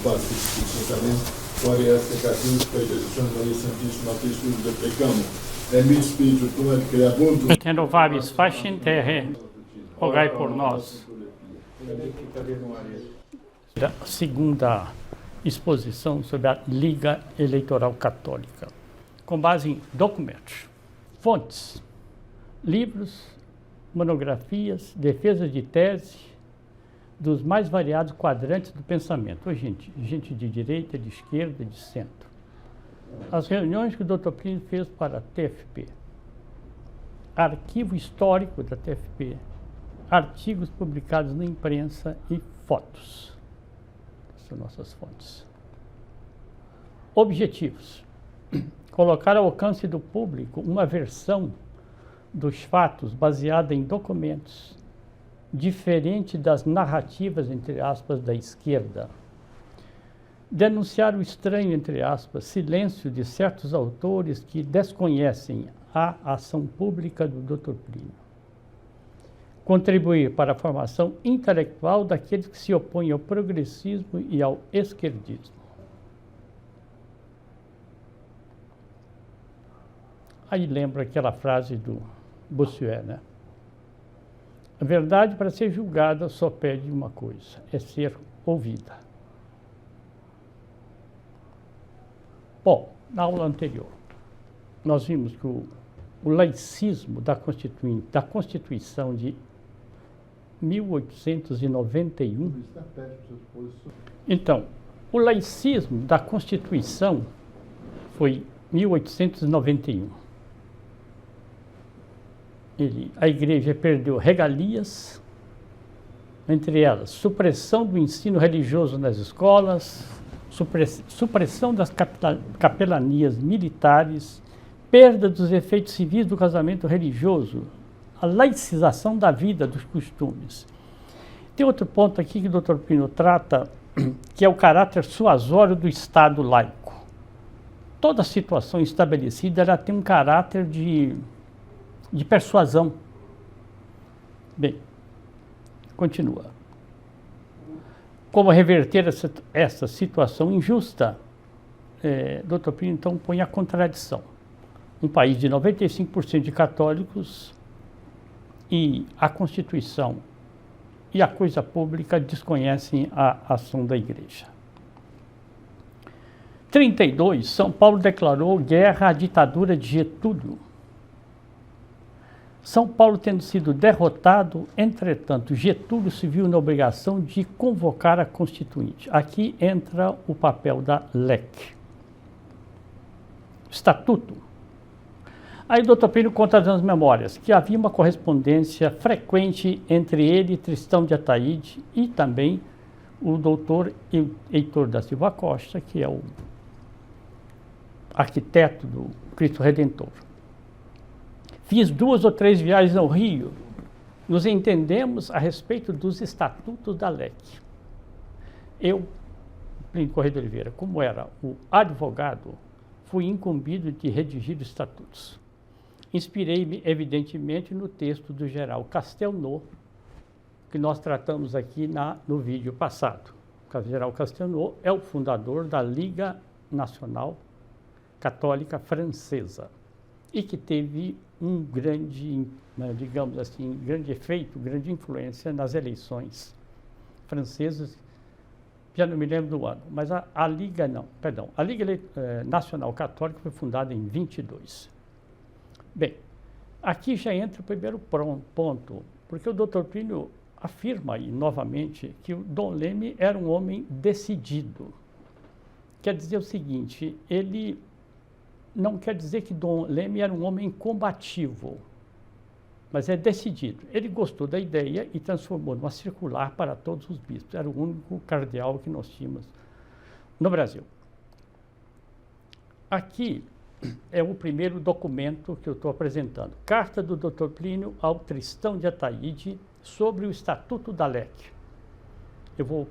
preocupati quali essere cattivi per le sono santissima Cristo del peccato e mi spirito come che appunto Renováveis faixa em terra, rogai por nós. A segunda exposição sobre a Liga Eleitoral Católica, com base em documentos, fontes, livros, monografias, defesa de tese, dos mais variados quadrantes do pensamento. Gente de direita, de esquerda, de centro. As reuniões que o Dr. Plínio fez para a TFP, arquivo histórico da TFP, artigos publicados na imprensa e fotos. São nossas fontes. Objetivos: colocar ao alcance do público uma versão dos fatos baseada em documentos, diferente das narrativas, entre aspas, da esquerda. Denunciar o estranho, entre aspas, silêncio de certos autores que desconhecem a ação pública do Dr. Plínio. Contribuir para a formação intelectual daqueles que se opõem ao progressismo e ao esquerdismo. Aí lembra aquela frase do Bossuet, né? A verdade, para ser julgada, só pede uma coisa: é ser ouvida. Bom, na aula anterior, nós vimos que o laicismo da Constituição de 1891... Então, o laicismo da Constituição foi 1891. A Igreja perdeu regalias, entre elas supressão do ensino religioso nas escolas, supressão das capelanias militares, perda dos efeitos civis do casamento religioso, a laicização da vida, dos costumes. Tem outro ponto aqui que o Dr. Plínio trata, que é o caráter suasório do Estado laico. Toda situação estabelecida ela tem um caráter de persuasão. Bem, continua. Como reverter essa situação injusta? Dr. Plínio, então, põe a contradição. Um país de 95% de católicos e a Constituição e a coisa pública desconhecem a ação da Igreja. 32, São Paulo declarou guerra à ditadura de Getúlio. São Paulo tendo sido derrotado, entretanto, Getúlio se viu na obrigação de convocar a Constituinte. Aqui entra o papel da LEC. Estatuto. Aí o Dr. Plínio conta nas memórias que havia uma correspondência frequente entre ele, Tristão de Ataíde, e também o doutor Heitor da Silva Costa, que é o arquiteto do Cristo Redentor. Fiz 2 ou 3 viagens ao Rio. Nos entendemos a respeito dos estatutos da LEC. Eu, Plínio Corrêa de Oliveira, como era o advogado, fui incumbido de redigir estatutos. Inspirei-me, evidentemente, no texto do general Castelnau, que nós tratamos aqui no vídeo passado. O general Castelnau é o fundador da Liga Nacional Católica Francesa e que teve um grande, digamos assim, grande efeito, grande influência nas eleições francesas. Já não me lembro do ano, mas a Liga Nacional Católica foi fundada em 22. Bem, aqui já entra o primeiro ponto, porque o Dr. Plínio afirma aí novamente que o Dom Leme era um homem decidido. Quer dizer o seguinte, ele não quer dizer que Dom Leme era um homem combativo, mas é decidido. Ele gostou da ideia e transformou numa circular para todos os bispos. Era o único cardeal que nós tínhamos no Brasil. Aqui é o primeiro documento que eu estou apresentando. Carta do Dr. Plínio ao Tristão de Ataíde sobre o Estatuto da LEC. Eu vou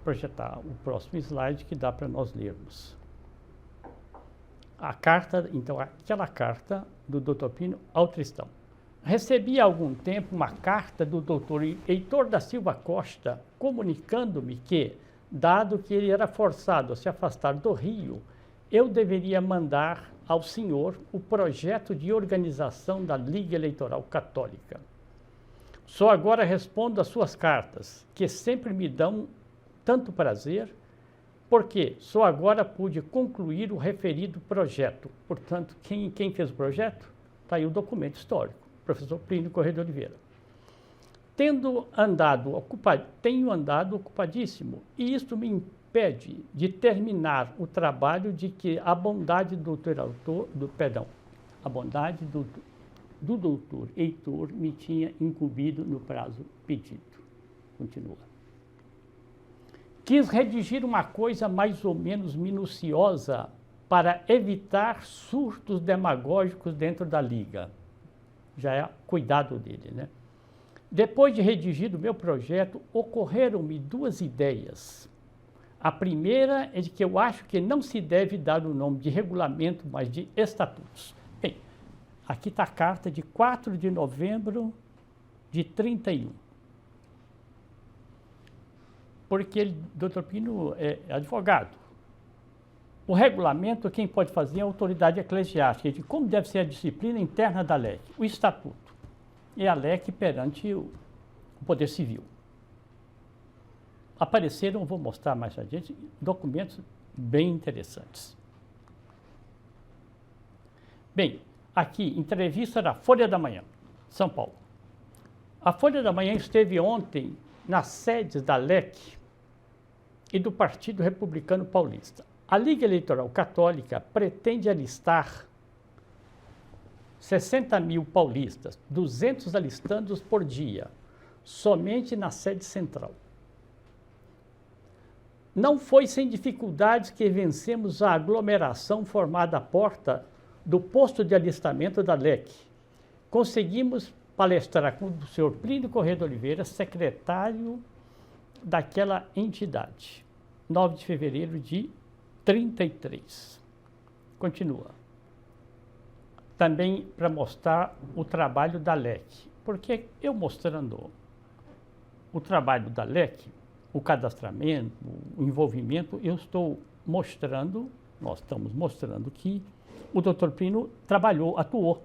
projetar o próximo slide que dá para nós lermos. A carta, então, aquela carta do Dr. Plínio ao Tristão. Recebi há algum tempo uma carta do Dr. Heitor da Silva Costa comunicando-me que, dado que ele era forçado a se afastar do Rio, eu deveria mandar ao senhor o projeto de organização da Liga Eleitoral Católica. Só agora respondo às suas cartas, que sempre me dão tanto prazer, porque só agora pude concluir o referido projeto. Portanto, quem fez o projeto? Está aí o documento histórico, professor Plínio Corrêa de Oliveira. Tenho andado ocupadíssimo, e isto me impede de terminar o trabalho de que a bondade do doutor Heitor me tinha incumbido no prazo pedido. Continua. Quis redigir uma coisa mais ou menos minuciosa para evitar surtos demagógicos dentro da Liga. Já é cuidado dele, né? Depois de redigido o meu projeto, ocorreram-me duas ideias. A primeira é de que eu acho que não se deve dar o nome de regulamento, mas de estatutos. Bem, aqui está a carta de 4 de novembro de 31. Porque o doutor Pino é advogado. O regulamento, quem pode fazer é a autoridade eclesiástica, de como deve ser a disciplina interna da LEC, o estatuto. E a LEC perante o Poder Civil. Apareceram, vou mostrar mais adiante, documentos bem interessantes. Bem, aqui, entrevista da Folha da Manhã, São Paulo. A Folha da Manhã esteve ontem nas sedes da LEC e do Partido Republicano Paulista. A Liga Eleitoral Católica pretende alistar 60 mil paulistas, 200 alistandos por dia, somente na sede central. Não foi sem dificuldades que vencemos a aglomeração formada à porta do posto de alistamento da LEC. Conseguimos palestrar com o senhor Plínio Corrêa de Oliveira, secretário daquela entidade, 9 de fevereiro de 33. Continua. Também para mostrar o trabalho da LEC, porque eu mostrando o trabalho da LEC, o cadastramento, o envolvimento, eu estou mostrando, nós estamos mostrando que o doutor Plínio trabalhou, atuou.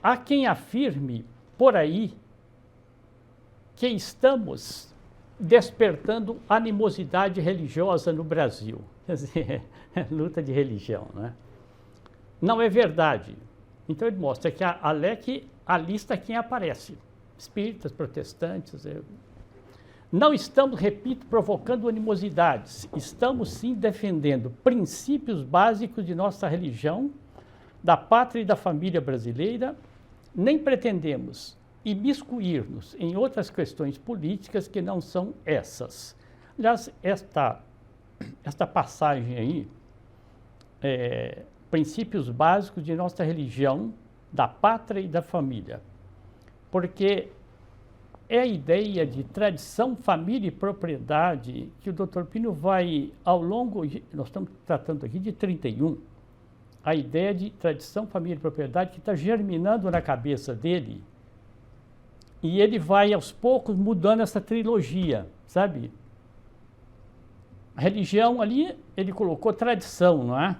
Há quem afirme por aí que estamos despertando animosidade religiosa no Brasil. Quer dizer, luta de religião, né? Não é verdade. Então ele mostra que a LEC alista quem aparece. Espíritas, protestantes. Não estamos, repito, provocando animosidades. Estamos sim defendendo princípios básicos de nossa religião, da pátria e da família brasileira. Nem pretendemos imiscuir-nos em outras questões políticas que não são essas. Aliás, esta passagem aí, princípios básicos de nossa religião, da pátria e da família, porque é a ideia de tradição, família e propriedade que o Dr. Pino vai, ao longo, nós estamos tratando aqui de 31, a ideia de tradição, família e propriedade que está germinando na cabeça dele, e ele vai, aos poucos, mudando essa trilogia, sabe? A religião ali, ele colocou tradição, não é?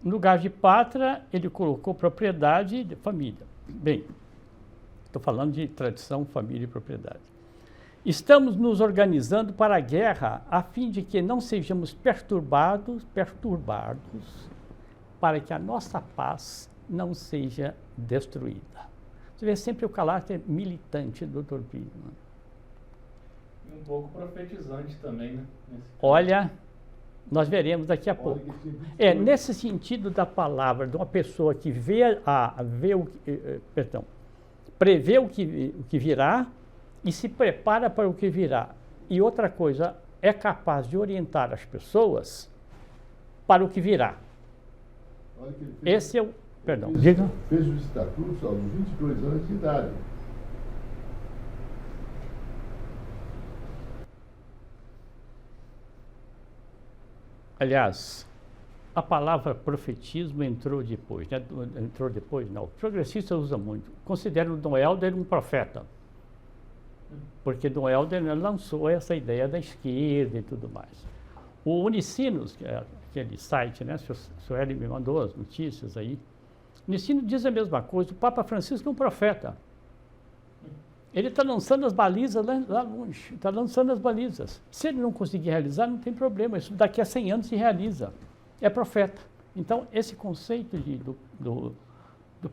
No lugar de pátria, ele colocou propriedade de família. Bem, estou falando de tradição, família e propriedade. Estamos nos organizando para a guerra, a fim de que não sejamos perturbados, para que a nossa paz não seja destruída. Você vê sempre o caráter militante do Dr. Pino. Um pouco profetizante também, né? Olha, nós veremos daqui a pouco. Nesse sentido da palavra, de uma pessoa que prevê o que virá e se prepara para o que virá. E outra coisa, é capaz de orientar as pessoas para o que virá. Esse é o... Perdão, diga. Fez o estatuto aos 22 anos de idade. Aliás, a palavra profetismo entrou depois, né? Entrou depois, não. O progressista usa muito. Considera o Dom Helder um profeta. porque Dom Helder, né, lançou essa ideia da esquerda e tudo mais. O Unicinos, que é aquele site, né, o Sueli me mandou as notícias aí, Unicinos diz a mesma coisa, o Papa Francisco é um profeta. Ele está lançando as balizas lá longe, está lançando as balizas. Se ele não conseguir realizar, não tem problema, isso daqui a 100 anos se realiza. É profeta. Então, esse conceito do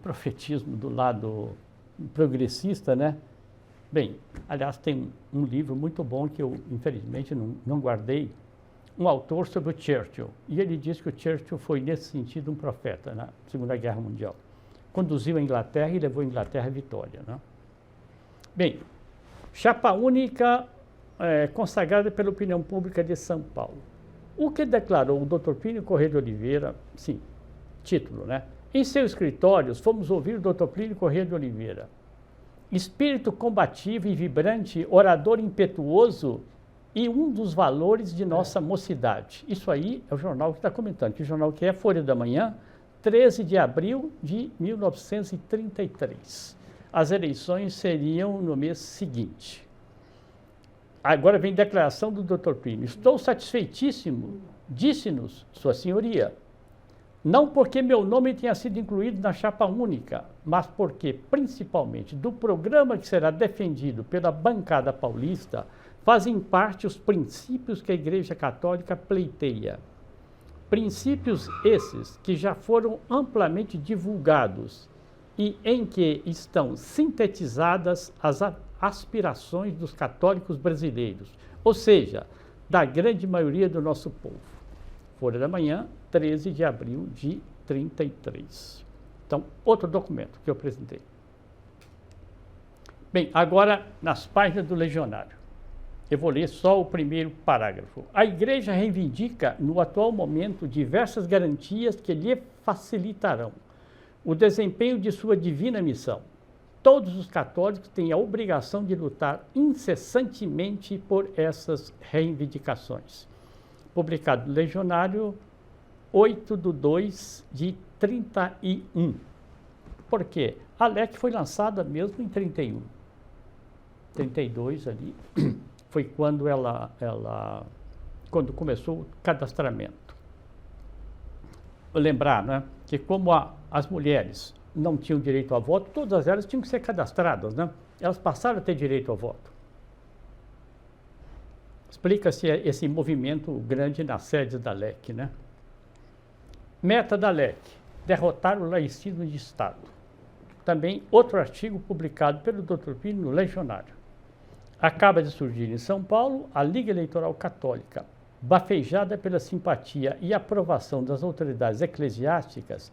profetismo do lado progressista, né? Bem, aliás, tem um livro muito bom que eu, infelizmente, não guardei, um autor sobre o Churchill. E ele diz que o Churchill foi, nesse sentido, um profeta na Segunda Guerra Mundial. Conduziu a Inglaterra e levou a Inglaterra à vitória, né? Bem, chapa única consagrada pela opinião pública de São Paulo. O que declarou o Dr. Plínio Corrêa de Oliveira, sim, título, né? Em seus escritórios, fomos ouvir o Dr. Plínio Corrêa de Oliveira. Espírito combativo e vibrante, orador impetuoso e um dos valores de nossa mocidade. Isso aí é o jornal que está comentando, que o jornal que é Folha da Manhã, 13 de abril de 1933. As eleições seriam no mês seguinte. Agora vem a declaração do Dr. Plínio. Estou satisfeitíssimo, disse-nos, Sua Senhoria, não porque meu nome tenha sido incluído na chapa única, mas porque, principalmente, do programa que será defendido pela bancada paulista, fazem parte os princípios que a Igreja Católica pleiteia. Princípios esses que já foram amplamente divulgados e em que estão sintetizadas as aspirações dos católicos brasileiros, ou seja, da grande maioria do nosso povo. Folha da Manhã, 13 de abril de 33. Então, outro documento que eu apresentei. Bem, agora nas páginas do Legionário. Eu vou ler só o primeiro parágrafo. A Igreja reivindica, no atual momento, diversas garantias que lhe facilitarão o desempenho de sua divina missão. Todos os católicos têm a obrigação de lutar incessantemente por essas reivindicações. Publicado no Legionário, 8/2/31. Por quê? A LEC foi lançada mesmo em 31. 32 ali, foi quando quando começou o cadastramento. Vou lembrar, né, que como as mulheres não tinham direito ao voto, todas elas tinham que ser cadastradas, né? Elas passaram a ter direito ao voto. Explica-se esse movimento grande na sede da LEC, né? Meta da LEC, derrotar o laicismo de Estado. Também outro artigo publicado pelo Dr. Plínio no Legionário. Acaba de surgir em São Paulo a Liga Eleitoral Católica, bafejada pela simpatia e aprovação das autoridades eclesiásticas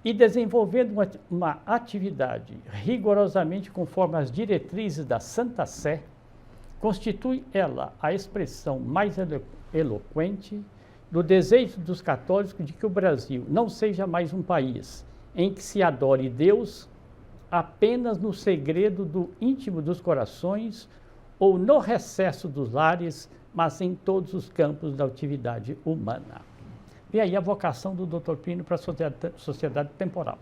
e desenvolvendo uma atividade rigorosamente conforme as diretrizes da Santa Sé, constitui ela a expressão mais eloquente do desejo dos católicos de que o Brasil não seja mais um país em que se adore Deus apenas no segredo do íntimo dos corações ou no recesso dos lares, mas em todos os campos da atividade humana. E aí a vocação do Dr. Plínio para a sociedade temporal.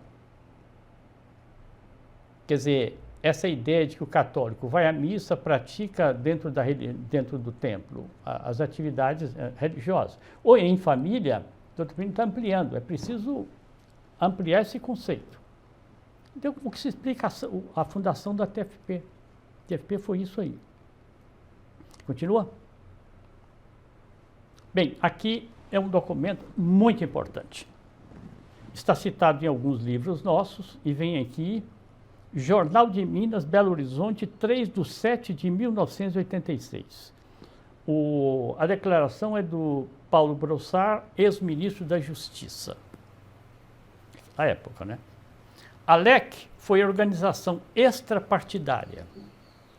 Quer dizer, essa ideia de que o católico vai à missa, pratica dentro do templo as atividades religiosas, ou em família, o Dr. Plínio está ampliando, é preciso ampliar esse conceito. Então, o que se explica a fundação da TFP? A TFP foi isso aí. Continua? Bem, aqui é um documento muito importante. Está citado em alguns livros nossos e vem aqui, Jornal de Minas, Belo Horizonte, 3/7/1986. A declaração é do Paulo Brossard, ex-ministro da Justiça. À época, né? A LEC foi a organização extrapartidária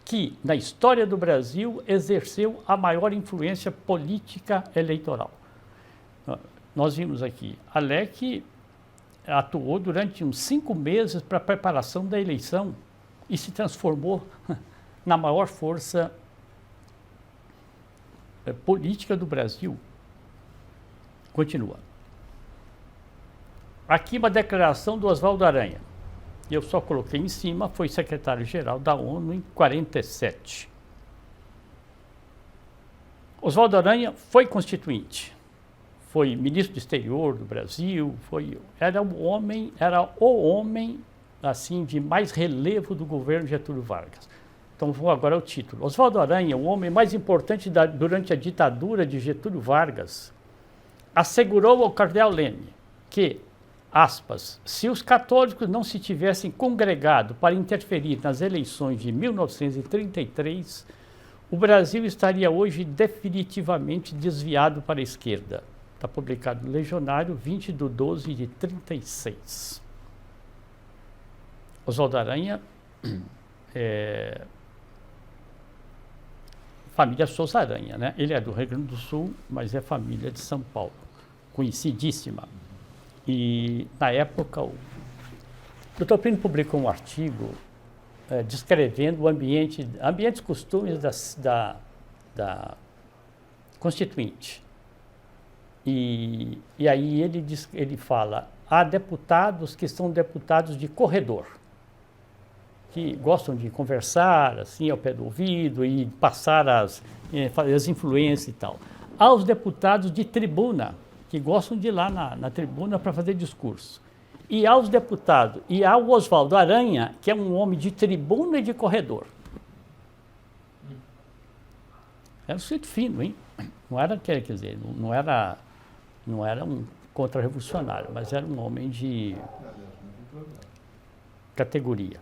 que, na história do Brasil, exerceu a maior influência política eleitoral. Nós vimos aqui, a LEC atuou durante uns 5 meses para a preparação da eleição e se transformou na maior força política do Brasil. Continua. Aqui uma declaração do Oswaldo Aranha. Eu só coloquei em cima, foi secretário-geral da ONU em 47. Oswaldo Aranha foi constituinte, foi ministro do exterior do Brasil, era o homem assim, de mais relevo do governo Getúlio Vargas. Então, vou agora ao título. Oswaldo Aranha, o homem mais importante durante a ditadura de Getúlio Vargas, assegurou ao cardeal Leme que, aspas, se os católicos não se tivessem congregado para interferir nas eleições de 1933, o Brasil estaria hoje definitivamente desviado para a esquerda. Está publicado no Legionário, 20/12/36. Oswaldo Aranha, família Souza Aranha, né? Ele é do Rio Grande do Sul, mas é família de São Paulo, conhecidíssima. E, na época, o Dr. Plínio publicou um artigo descrevendo ambientes e costumes da Constituinte. E aí ele fala, há deputados que são deputados de corredor, que gostam de conversar assim ao pé do ouvido e passar as influências e tal. Há os deputados de tribuna, que gostam de ir lá na tribuna para fazer discurso. E há os deputados, e há o Oswaldo Aranha, que é um homem de tribuna e de corredor. Era um sujeito fino, hein? Não era, quer dizer, não era um contra-revolucionário, mas era um homem de categoria.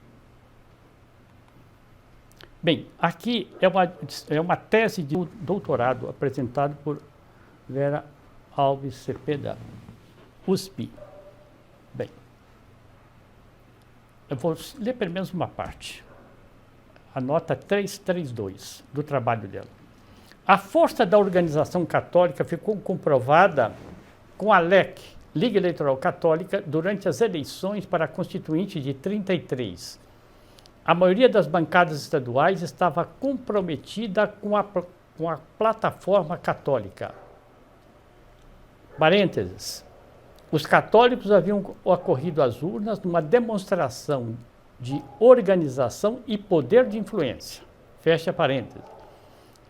Bem, aqui é uma tese de doutorado apresentada por Vera Alves Cepeda, USP. Bem, eu vou ler pelo menos uma parte. A nota 332 do trabalho dela. A força da organização católica ficou comprovada com a LEC, Liga Eleitoral Católica, durante as eleições para a Constituinte de 33. A maioria das bancadas estaduais estava comprometida com a plataforma católica. Parênteses. Os católicos haviam acorrido às urnas numa demonstração de organização e poder de influência. Fecha parênteses.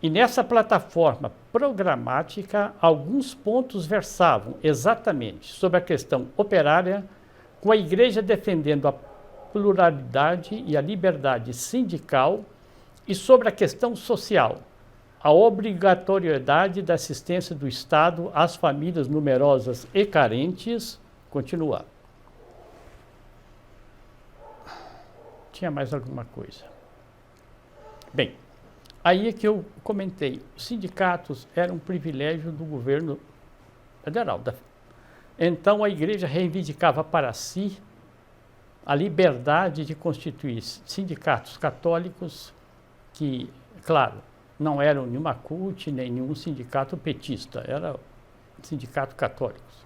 E nessa plataforma programática, alguns pontos versavam exatamente sobre a questão operária, com a Igreja defendendo a pluralidade e a liberdade sindical, e sobre a questão social, a obrigatoriedade da assistência do Estado às famílias numerosas e carentes. Continua. Tinha mais alguma coisa? Bem, aí é que eu comentei, os sindicatos eram um privilégio do governo federal. Então a Igreja reivindicava para si a liberdade de constituir sindicatos católicos que, claro, não eram nenhuma CUT, nem nenhum sindicato petista, era sindicato católicos.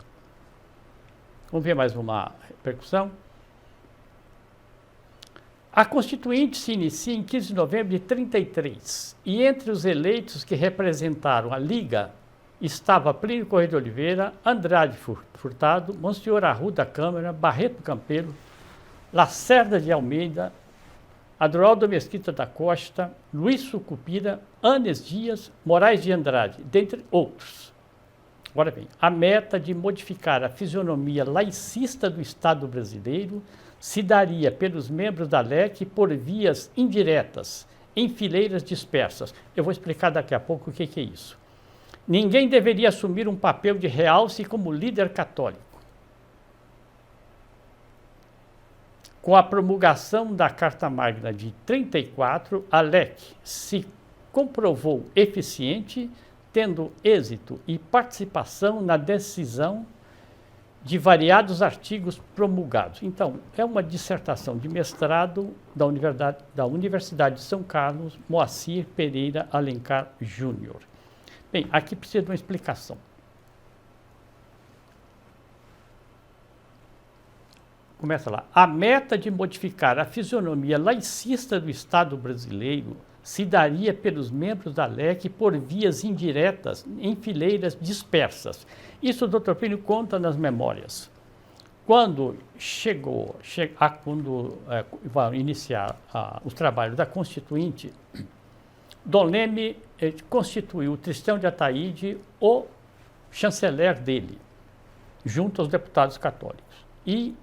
Vamos ver mais uma repercussão? A Constituinte se inicia em 15 de novembro de 33, e entre os eleitos que representaram a Liga estava Plínio Corrêa de Oliveira, Andrade Furtado, Monsenhor Arruda Câmara, Barreto Campelo, Lacerda de Almeida, Adroaldo Mesquita da Costa, Luiz Sucupira, Anes Dias, Moraes de Andrade, dentre outros. Agora bem, a meta de modificar a fisionomia laicista do Estado brasileiro se daria pelos membros da LEC por vias indiretas, em fileiras dispersas. Eu vou explicar daqui a pouco o que é isso. Ninguém deveria assumir um papel de realce como líder católico. Com a promulgação da Carta Magna de 34, a LEC se comprovou eficiente, tendo êxito e participação na decisão de variados artigos promulgados. Então, é uma dissertação de mestrado da Universidade de São Carlos, Moacir Pereira Alencar Júnior. Bem, aqui precisa de uma explicação. Começa lá. A meta de modificar a fisionomia laicista do Estado brasileiro se daria pelos membros da LEC por vias indiretas, em fileiras dispersas. Isso o Dr. Plínio conta nas memórias. Quando vai iniciar os trabalhos da Constituinte, Dom Leme constituiu o Tristão de Ataíde o chanceler dele, junto aos deputados católicos. E,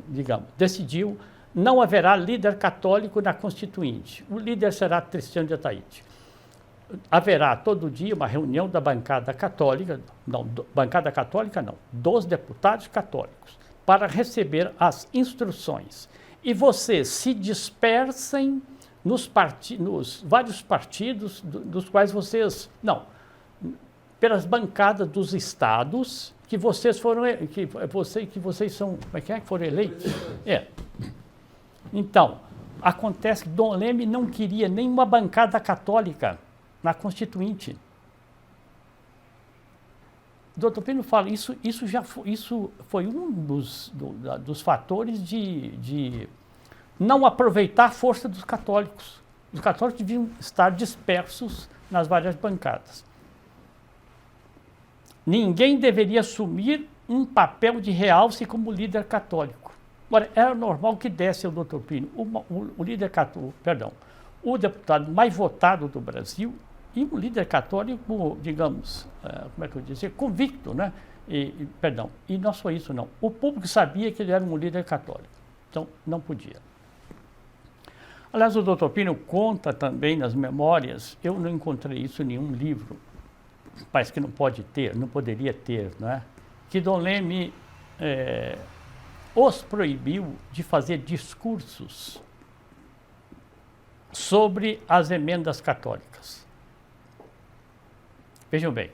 digamos, decidiu, não haverá líder católico na Constituinte. O líder será Tristão de Ataíde. Haverá todo dia uma reunião da bancada católica, dos deputados católicos, para receber as instruções. E vocês se dispersem nos vários partidos dos quais vocês... Não, pelas bancadas dos estados que vocês foram... que vocês são... Como é que foram eleitos? É. Então, acontece que Dom Leme não queria nenhuma bancada católica na Constituinte. Doutor Pino fala, isso foi um dos fatores de não aproveitar a força dos católicos. Os católicos deviam estar dispersos nas várias bancadas. Ninguém deveria assumir um papel de realce como líder católico. Agora, era normal que desse ao doutor Pino o líder católico, o deputado mais votado do Brasil e um líder católico, digamos, como é que eu dizer, convicto, né? E não só isso, não. O público sabia que ele era um líder católico, então não podia. Aliás, o doutor Pino conta também nas memórias, eu não encontrei isso em nenhum livro, parece que não poderia ter, não é? Que Dom Leme os proibiu de fazer discursos sobre as emendas católicas. Vejam bem,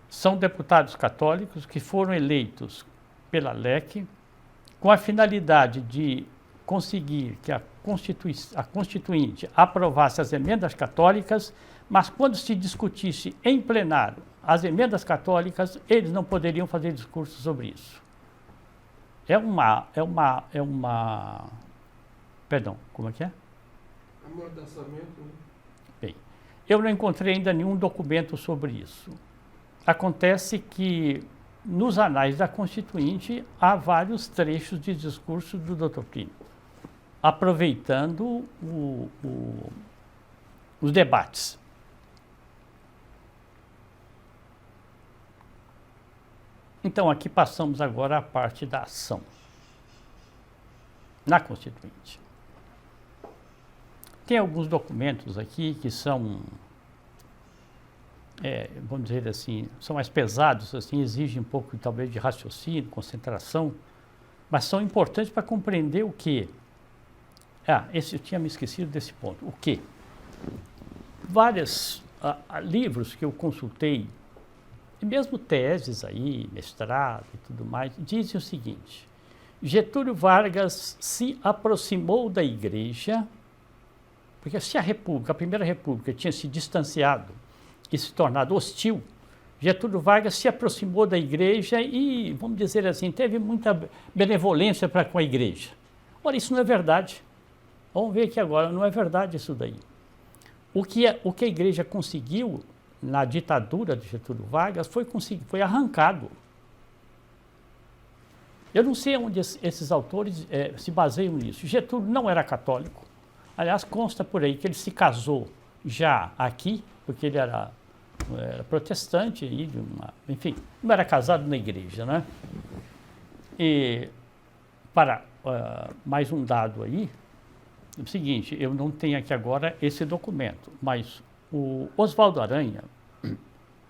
são deputados católicos que foram eleitos pela LEC com a finalidade de conseguir que a Constituinte aprovasse as emendas católicas, mas quando se discutisse em plenário as emendas católicas, eles não poderiam fazer discurso sobre isso. Como é que é? Amordaçamento, né? Bem, eu não encontrei ainda nenhum documento sobre isso. Acontece que nos anais da Constituinte há vários trechos de discurso do Dr. Pino, aproveitando os debates. Então, aqui passamos agora à parte da ação na Constituinte. Tem alguns documentos aqui que são, vamos dizer assim, são mais pesados, assim, exigem um pouco, talvez, de raciocínio, concentração, mas são importantes para compreender o quê? Eu tinha me esquecido desse ponto. O quê? Vários livros que eu consultei, e mesmo teses aí, mestrado e tudo mais, dizem o seguinte: Getúlio Vargas se aproximou da Igreja, porque se a Primeira República, tinha se distanciado e se tornado hostil, Getúlio Vargas se aproximou da Igreja e, vamos dizer assim, teve muita benevolência para com a Igreja. Ora, isso não é verdade. Vamos ver aqui agora, não é verdade isso daí. O que a Igreja conseguiu na ditadura de Getúlio Vargas foi arrancado. Eu não sei onde esses autores se baseiam nisso. Getúlio não era católico. Aliás, consta por aí que ele se casou já aqui, porque ele era protestante, enfim, não era casado na igreja, né? E, para mais um dado aí, é o seguinte, eu não tenho aqui agora esse documento, mas o Oswaldo Aranha, em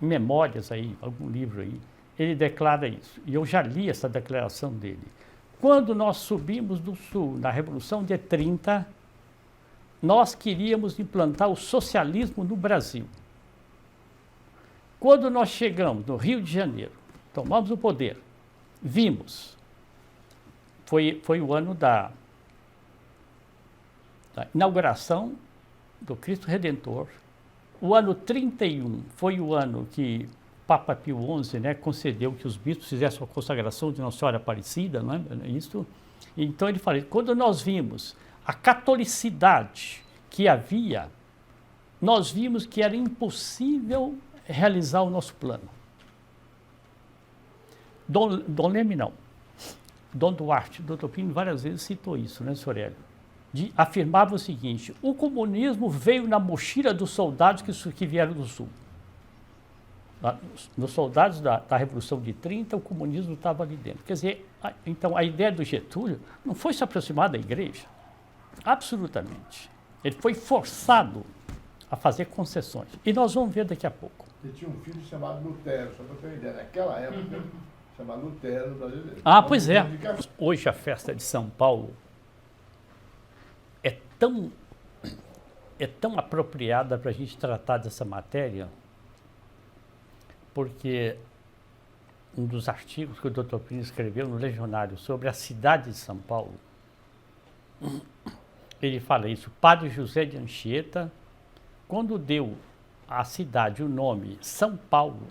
Memórias aí, algum livro aí, ele declara isso, e eu já li essa declaração dele. Quando nós subimos do Sul, na Revolução de 30, nós queríamos implantar o socialismo no Brasil. Quando nós chegamos no Rio de Janeiro, tomamos o poder, vimos, foi o ano da inauguração do Cristo Redentor. O ano 31 foi o ano que Papa Pio XI, né, concedeu que os bispos fizessem a consagração de Nossa Senhora Aparecida, não é isso? Então ele fala, quando nós vimos a catolicidade que havia, nós vimos que era impossível realizar o nosso plano. Dom Leme não. Dom Duarte, Dr. Pino várias vezes citou isso, né, Sorélio? afirmava o seguinte: o comunismo veio na mochila dos soldados que vieram do Sul. Nos soldados da Revolução de 30, o comunismo estava ali dentro. Quer dizer, então a ideia do Getúlio não foi se aproximar da igreja, absolutamente. Ele foi forçado a fazer concessões. E nós vamos ver daqui a pouco. Ele tinha um filho chamado Lutero, só para ter uma ideia. Naquela época, chamado Lutero brasileiro. Ah, pois é. Hoje a festa de São Paulo é tão apropriada para a gente tratar dessa matéria, porque um dos artigos que o Dr. Plínio escreveu no Legionário sobre a cidade de São Paulo, ele fala isso. Padre José de Anchieta, quando deu à cidade o nome São Paulo,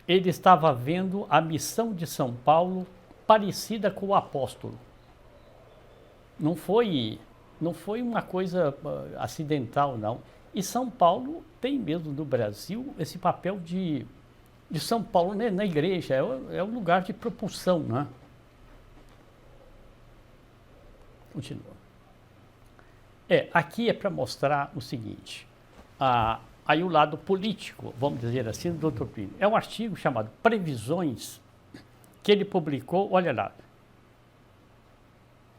ele estava vendo a missão de São Paulo parecida com o apóstolo. Não foi uma coisa acidental, não. E São Paulo tem mesmo no Brasil esse papel de São Paulo, né, na igreja, é um lugar de propulsão, né? Continua. Aqui é para mostrar o seguinte, aí o lado político, vamos dizer assim, do Dr. Plínio. É um artigo chamado Previsões, que ele publicou, olha lá,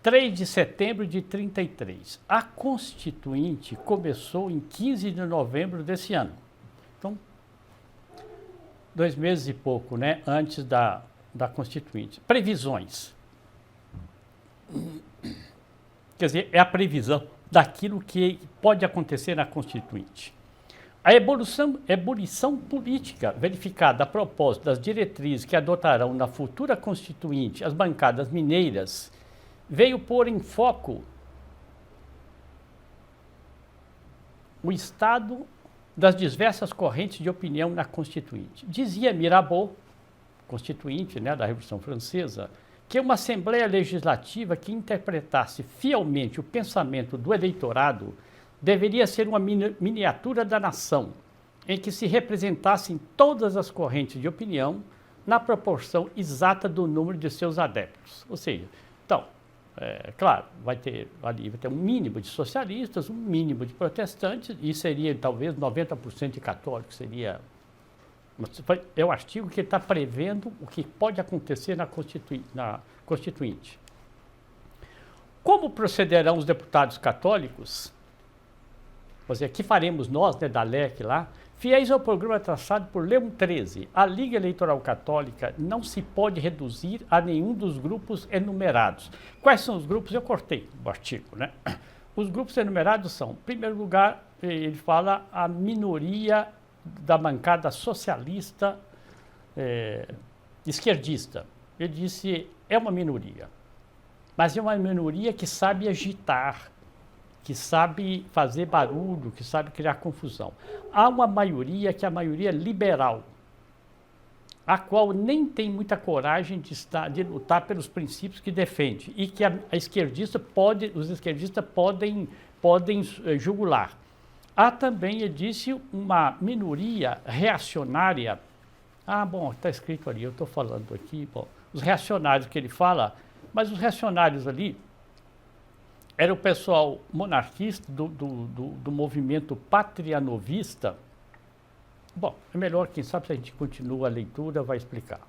3 de setembro de 33. A Constituinte começou em 15 de novembro desse ano. Então, 2 meses e pouco, né, antes da Constituinte. Previsões. Quer dizer, é a previsão daquilo que pode acontecer na Constituinte. A ebulição política verificada a propósito das diretrizes que adotarão na futura Constituinte as bancadas mineiras veio pôr em foco o estado das diversas correntes de opinião na Constituinte. Dizia Mirabeau, constituinte, né, da Revolução Francesa, que uma Assembleia Legislativa que interpretasse fielmente o pensamento do eleitorado deveria ser uma miniatura da nação, em que se representassem todas as correntes de opinião na proporção exata do número de seus adeptos. Ou seja, então, claro, vai ter um mínimo de socialistas, um mínimo de protestantes, e seria talvez 90% de católicos, seria... É o artigo que está prevendo o que pode acontecer na Constituinte. Como procederão os deputados católicos? Quer dizer, que faremos nós, né, da LEC lá, fiéis ao programa traçado por Leão XIII, a Liga Eleitoral Católica não se pode reduzir a nenhum dos grupos enumerados. Quais são os grupos? Eu cortei o artigo, né? Os grupos enumerados são, em primeiro lugar, ele fala a minoria da bancada socialista esquerdista. Ele disse, é uma minoria, mas é uma minoria que sabe agitar, que sabe fazer barulho, que sabe criar confusão. Há uma maioria que é a maioria liberal, a qual nem tem muita coragem de lutar pelos princípios que defende e que os esquerdistas podem jugular. Há também, ele disse, uma minoria reacionária. Bom, está escrito ali, eu estou falando aqui, bom, os reacionários que ele fala, mas os reacionários ali era o pessoal monarquista do movimento patrianovista. Bom, é melhor, quem sabe, se a gente continua a leitura, vai explicar.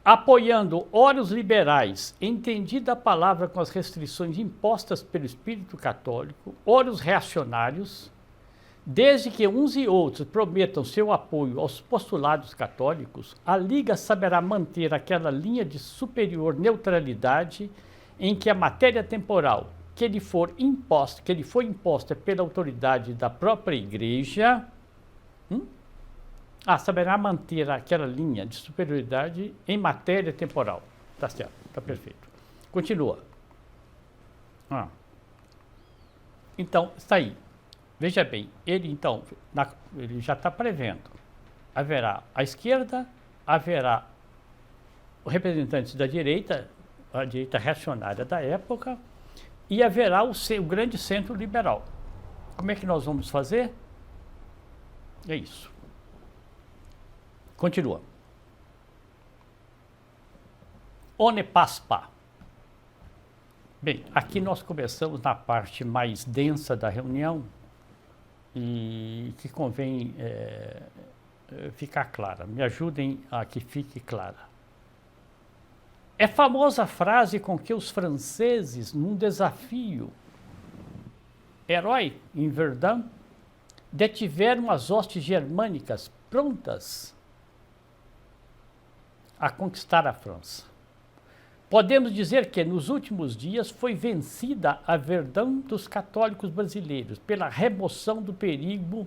Apoiando ora os liberais, entendida a palavra com as restrições impostas pelo espírito católico, ora os reacionários, desde que uns e outros prometam seu apoio aos postulados católicos, a Liga saberá manter aquela linha de superior neutralidade em que a matéria temporal que lhe foi imposta pela autoridade da própria Igreja, saberá manter aquela linha de superioridade em matéria temporal. Está certo, está perfeito. Continua. Então, está aí. Veja bem, ele já está prevendo. Haverá a esquerda, haverá representantes da direita, a direita reacionária da época, e haverá o grande centro liberal. Como é que nós vamos fazer? É isso. Continua. One paspa. Bem, aqui nós começamos na parte mais densa da reunião e que convém ficar clara. Me ajudem a que fique clara. É famosa a frase com que os franceses, num desafio herói em Verdun, detiveram as hostes germânicas prontas a conquistar a França. Podemos dizer que, nos últimos dias, foi vencida a Verdun dos católicos brasileiros pela remoção do perigo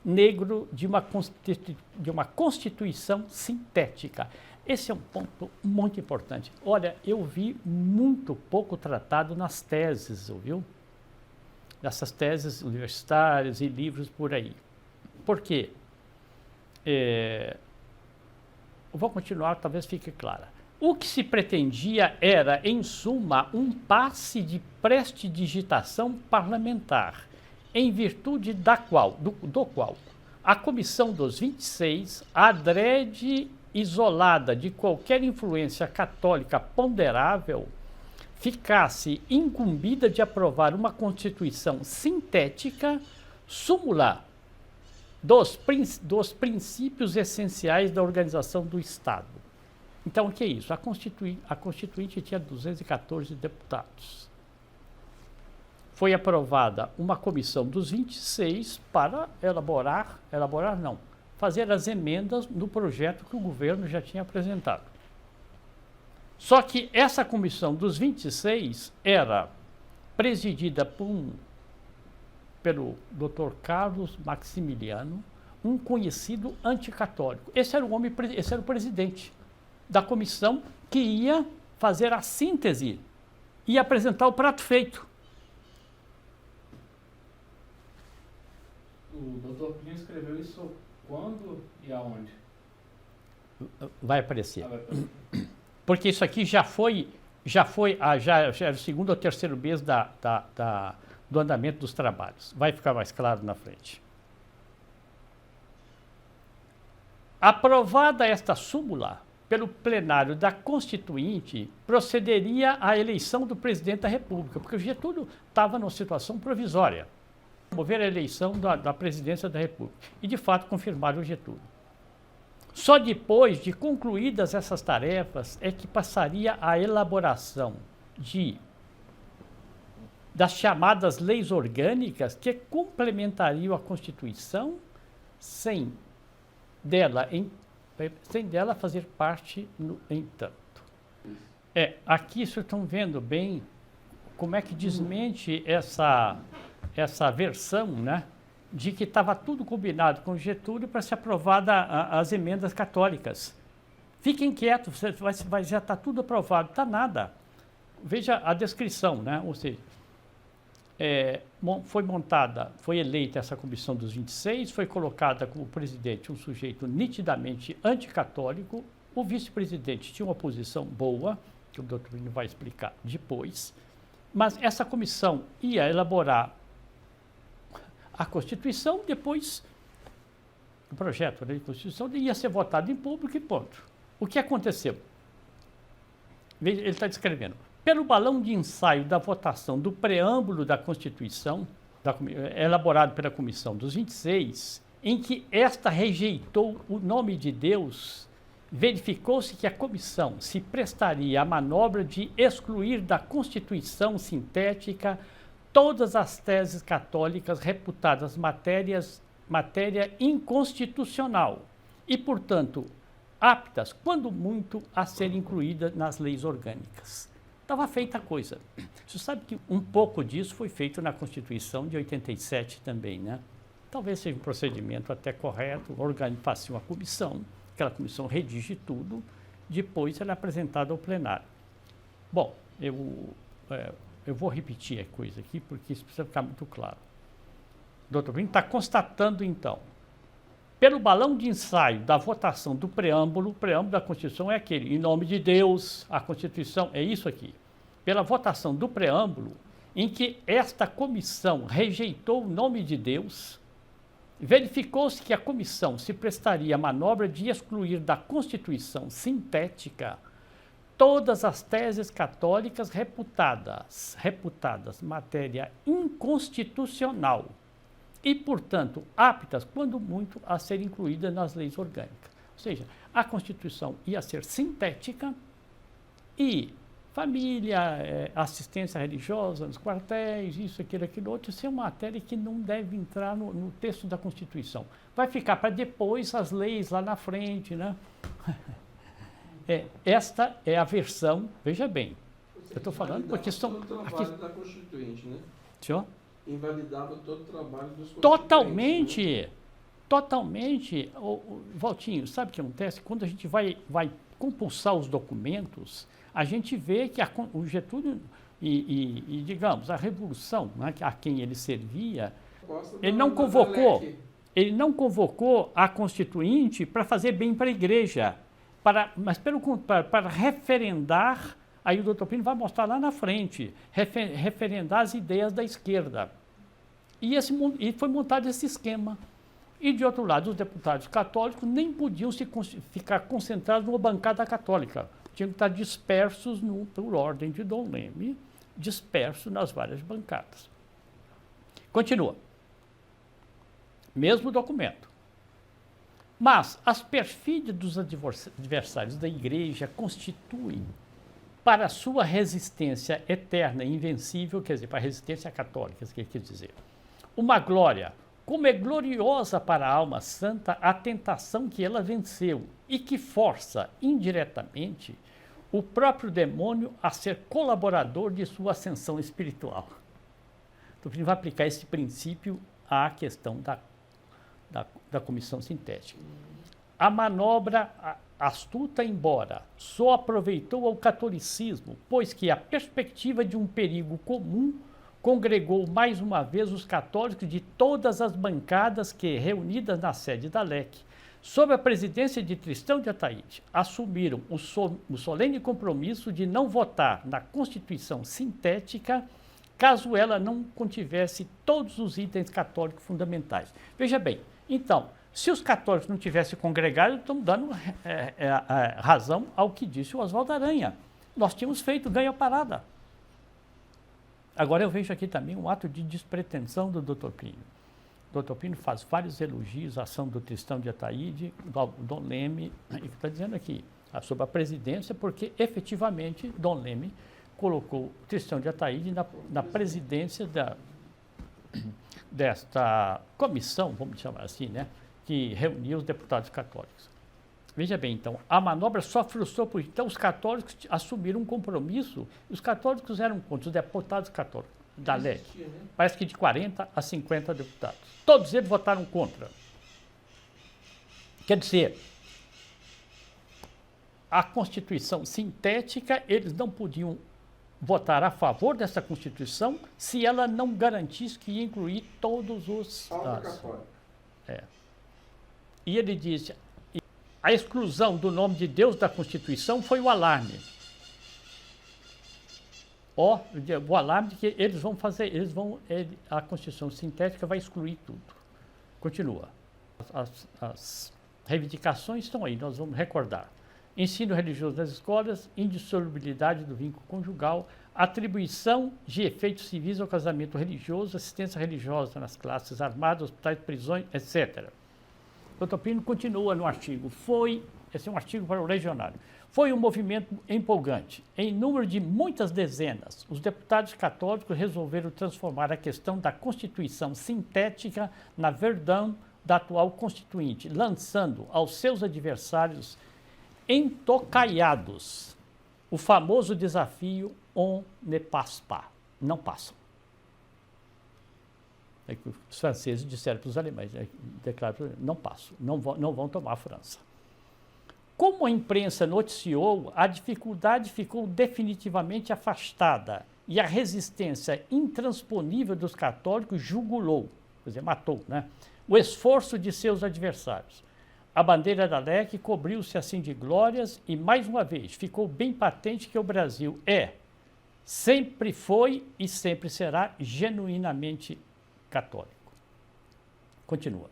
negro de uma constituição sintética. Esse é um ponto muito importante. Olha, eu vi muito pouco tratado nas teses, ouviu? Nessas teses universitárias e livros por aí. Por quê? Eu vou continuar, talvez fique clara. O que se pretendia era, em suma, um passe de prestidigitação parlamentar, em virtude do qual a Comissão dos 26, adrede isolada de qualquer influência católica ponderável, ficasse incumbida de aprovar uma Constituição sintética, súmula dos princípios essenciais da organização do Estado. Então, o que é isso? A Constituinte tinha 214 deputados. Foi aprovada uma comissão dos 26 para fazer as emendas no projeto que o governo já tinha apresentado. Só que essa comissão dos 26 era presidida pelo Dr. Carlos Maximiliano, um conhecido anticatólico. Esse era o presidente da comissão que ia fazer a síntese e apresentar o prato feito. O Dr. Plínio escreveu isso quando e aonde? Vai aparecer. Vai aparecer. Porque isso aqui já era o segundo ou terceiro mês do andamento dos trabalhos. Vai ficar mais claro na frente. Aprovada esta súmula pelo plenário da Constituinte, procederia à eleição do presidente da República, porque o Getúlio estava numa situação provisória. Promover a eleição da presidência da República. E, de fato, confirmaram o Getúlio. Só depois de concluídas essas tarefas é que passaria a elaboração das chamadas leis orgânicas que complementariam a Constituição sem dela fazer parte, no entanto. Aqui vocês estão vendo bem como é que desmente essa versão, né, de que estava tudo combinado com Getúlio para ser aprovada as emendas católicas. Fiquem quietos, já está tudo aprovado, está nada. Veja a descrição, né? Ou seja, foi eleita essa comissão dos 26, foi colocada como presidente um sujeito nitidamente anticatólico, o vice-presidente tinha uma posição boa, que o doutor Plínio vai explicar depois, mas essa comissão ia elaborar a Constituição, depois o projeto de Constituição ia ser votado em público e ponto. O que aconteceu? Ele está descrevendo. Pelo balão de ensaio da votação do preâmbulo da Constituição, elaborado pela Comissão dos 26, em que esta rejeitou o nome de Deus, verificou-se que a comissão se prestaria à manobra de excluir da Constituição sintética todas as teses católicas reputadas matéria inconstitucional e, portanto, aptas, quando muito, a serem incluídas nas leis orgânicas. Estava feita a coisa. Você sabe que um pouco disso foi feito na Constituição de 87 também, né? Talvez seja um procedimento até correto, faça uma comissão, aquela comissão redige tudo, depois ela é apresentada ao plenário. Bom, eu vou repetir a coisa aqui, porque isso precisa ficar muito claro. O doutor Plínio está constatando, então, pelo balão de ensaio da votação do preâmbulo, o preâmbulo da Constituição é aquele, em nome de Deus, a Constituição é isso aqui. Pela votação do preâmbulo, em que esta comissão rejeitou o nome de Deus, verificou-se que a comissão se prestaria à manobra de excluir da Constituição sintética todas as teses católicas reputadas matéria inconstitucional e, portanto, aptas, quando muito, a ser incluídas nas leis orgânicas. Ou seja, a Constituição ia ser sintética e família, assistência religiosa nos quartéis, isso, aquilo, outro, isso é uma matéria que não deve entrar no texto da Constituição. Vai ficar para depois as leis lá na frente, né? Esta é a versão, veja bem, eu estou falando porque são... Todo o trabalho da Constituinte, né? Senhor? Invalidava todo o trabalho dos constituintes. Totalmente, né? totalmente. Valtinho, sabe o que acontece? Quando a gente vai compulsar os documentos, a gente vê que o Getúlio e, digamos, a Revolução, né, a quem ele servia, ele não convocou a Constituinte para fazer bem para a igreja, mas para referendar, aí o doutor Pino vai mostrar lá na frente, referendar as ideias da esquerda. E foi montado esse esquema. E, de outro lado, os deputados católicos nem podiam ficar concentrados numa bancada católica. Tinham que estar dispersos, por ordem de Dom Leme, dispersos nas várias bancadas. Continua. Mesmo documento. Mas as perfídias dos adversários da igreja constituem, para a sua resistência eterna e invencível, quer dizer, para a resistência católica, que quer dizer, uma glória, como é gloriosa para a alma santa a tentação que ela venceu e que força, indiretamente, o próprio demônio a ser colaborador de sua ascensão espiritual. Então, vai aplicar esse princípio à questão da comissão sintética. A manobra astuta, embora só aproveitou ao catolicismo, pois que a perspectiva de um perigo comum congregou mais uma vez os católicos de todas as bancadas que, reunidas na sede da LEC, sob a presidência de Tristão de Ataíde, assumiram o solene compromisso de não votar na Constituição sintética caso ela não contivesse todos os itens católicos fundamentais. Veja bem, então, se os católicos não tivessem congregado, estamos dando razão ao que disse o Oswaldo Aranha. Nós tínhamos feito ganho a parada. Agora eu vejo aqui também um ato de despretensão do Dr. Pino. O Dr. Pino faz vários elogios à ação do Tristão de Ataíde, do Dom Leme, e está dizendo aqui, sobre a presidência, porque efetivamente Dom Leme colocou Tristão de Ataíde na presidência desta comissão, vamos chamar assim, né, que reunia os deputados católicos. Veja bem, então, a manobra só frustrou por... Então, os católicos assumiram um compromisso. Os católicos eram quantos? Os deputados católicos da LEC. Parece que de 40 a 50 deputados. Todos eles votaram contra. Quer dizer, a Constituição sintética, eles não podiam votar a favor dessa Constituição se ela não garantisse que ia incluir todos os... E ele disse... A exclusão do nome de Deus da Constituição foi o alarme. O alarme de que eles vão fazer, a Constituição sintética vai excluir tudo. Continua. As reivindicações estão aí, nós vamos recordar. Ensino religioso nas escolas, indissolubilidade do vínculo conjugal, atribuição de efeitos civis ao casamento religioso, assistência religiosa nas classes armadas, hospitais, prisões, etc. O Dr. Pino continua no artigo. Esse é um artigo para o Legionário. Foi um movimento empolgante. Em número de muitas dezenas, os deputados católicos resolveram transformar a questão da Constituição sintética na verdão da atual Constituinte, lançando aos seus adversários entocaiados o famoso desafio on ne passe pas, não passam. Os franceses disseram para os alemães, declararam, não passam, não vão tomar a França. Como a imprensa noticiou, a dificuldade ficou definitivamente afastada e a resistência intransponível dos católicos jugulou, quer dizer, matou, né, o esforço de seus adversários. A bandeira da LEC cobriu-se assim de glórias e, mais uma vez, ficou bem patente que o Brasil sempre foi e sempre será genuinamente católico. Continua.